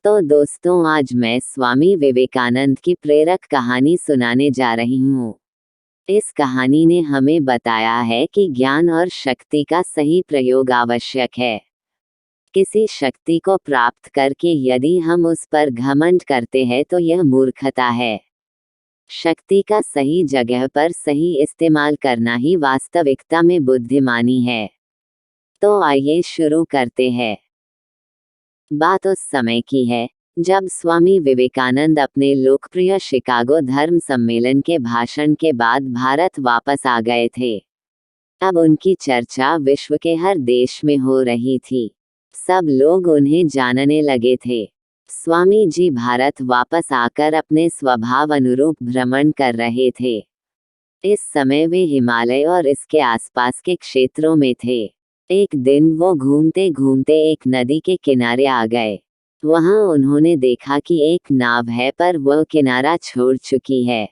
तो दोस्तों, आज मैं स्वामी विवेकानंद की प्रेरक कहानी सुनाने जा रही हूँ। इस कहानी ने हमें बताया है कि ज्ञान और शक्ति का सही प्रयोग आवश्यक है। किसी शक्ति को प्राप्त करके यदि हम उस पर घमंड करते हैं तो यह मूर्खता है। शक्ति का सही जगह पर सही इस्तेमाल करना ही वास्तविकता में बुद्धिमानी है। तो आइए शुरू करते हैं। बात उस समय की है जब स्वामी विवेकानंद अपने लोकप्रिय शिकागो धर्म सम्मेलन के भाषण के बाद भारत वापस आ गए थे। अब उनकी चर्चा विश्व के हर देश में हो रही थी। सब लोग उन्हें जानने लगे थे। स्वामी जी भारत वापस आकर अपने स्वभाव अनुरूप भ्रमण कर रहे थे। इस समय वे हिमालय और इसके आसपास के क्षेत्रों में थे। एक दिन वो घूमते घूमते एक नदी के किनारे आ गए। वहां उन्होंने देखा कि एक नाव है पर वह किनारा छोड़ चुकी है।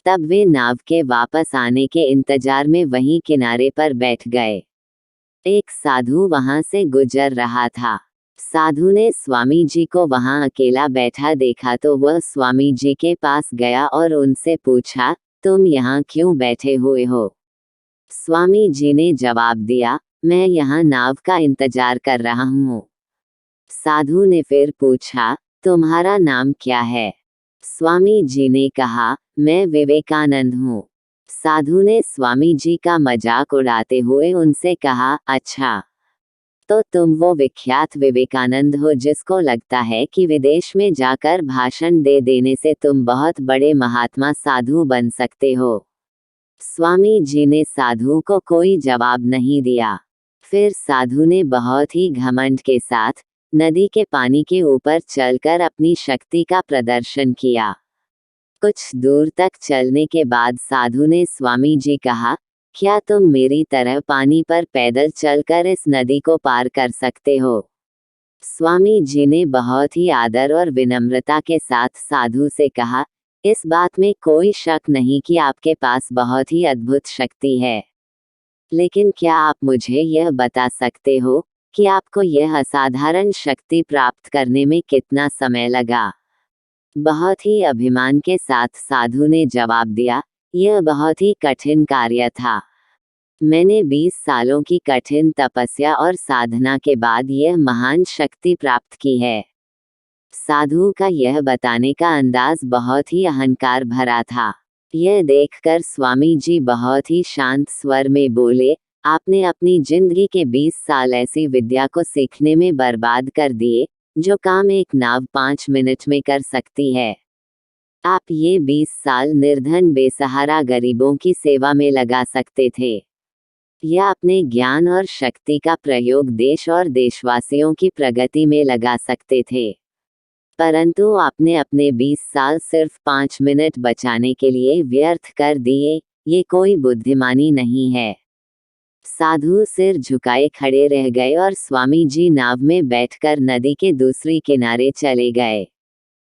तब वे नाव के वापस आने के इंतजार में वहीं किनारे पर बैठ गए। एक साधु वहां से गुजर रहा था। साधु ने स्वामी जी को वहां अकेला बैठा देखा तो वह स्वामी जी के पास गया और उनसे पूछा, तुम यहाँ क्यों बैठे हुए हो? स्वामी जी ने जवाब दिया, मैं यहाँ नाव का इंतजार कर रहा हूँ। साधु ने फिर पूछा, तुम्हारा नाम क्या है? स्वामी जी ने कहा, मैं विवेकानंद हूँ। साधु ने स्वामी जी का मजाक उड़ाते हुए उनसे कहा, अच्छा, तो तुम वो विख्यात विवेकानंद हो जिसको लगता है कि विदेश में जाकर भाषण दे देने से तुम बहुत बड़े महात्मा साधु बन सकते हो। स्वामी जी ने साधु को कोई जवाब नहीं दिया। फिर साधु ने बहुत ही घमंड के साथ नदी के पानी के ऊपर चलकर अपनी शक्ति का प्रदर्शन किया। कुछ दूर तक चलने के बाद साधु ने स्वामी जी कहा, क्या तुम मेरी तरह पानी पर पैदल चलकर इस नदी को पार कर सकते हो? स्वामी जी ने बहुत ही आदर और विनम्रता के साथ साधु से कहा, इस बात में कोई शक नहीं कि आपके पास बहुत ही अद्भुत शक्ति है। लेकिन क्या आप मुझे यह बता सकते हो कि आपको यह असाधारण शक्ति प्राप्त करने में कितना समय लगा? बहुत ही अभिमान के साथ साधु ने जवाब दिया, यह बहुत ही कठिन कार्य था। मैंने 20 सालों की कठिन तपस्या और साधना के बाद यह महान शक्ति प्राप्त की है। साधु का यह बताने का अंदाज बहुत ही अहंकार भरा था। यह देखकर स्वामी जी बहुत ही शांत स्वर में बोले, आपने अपनी जिंदगी के 20 साल ऐसी विद्या को सीखने में बर्बाद कर दिए जो काम एक नाव 5 मिनट में कर सकती है। आप ये 20 साल निर्धन बेसहारा गरीबों की सेवा में लगा सकते थे, या अपने ज्ञान और शक्ति का प्रयोग देश और देशवासियों की प्रगति में लगा सकते थे। परंतु आपने अपने 20 साल सिर्फ 5 मिनट बचाने के लिए व्यर्थ कर दिए। ये कोई बुद्धिमानी नहीं है। साधु सिर झुकाए खड़े रह गए और स्वामी जी नाव में बैठकर नदी के दूसरी किनारे चले गए।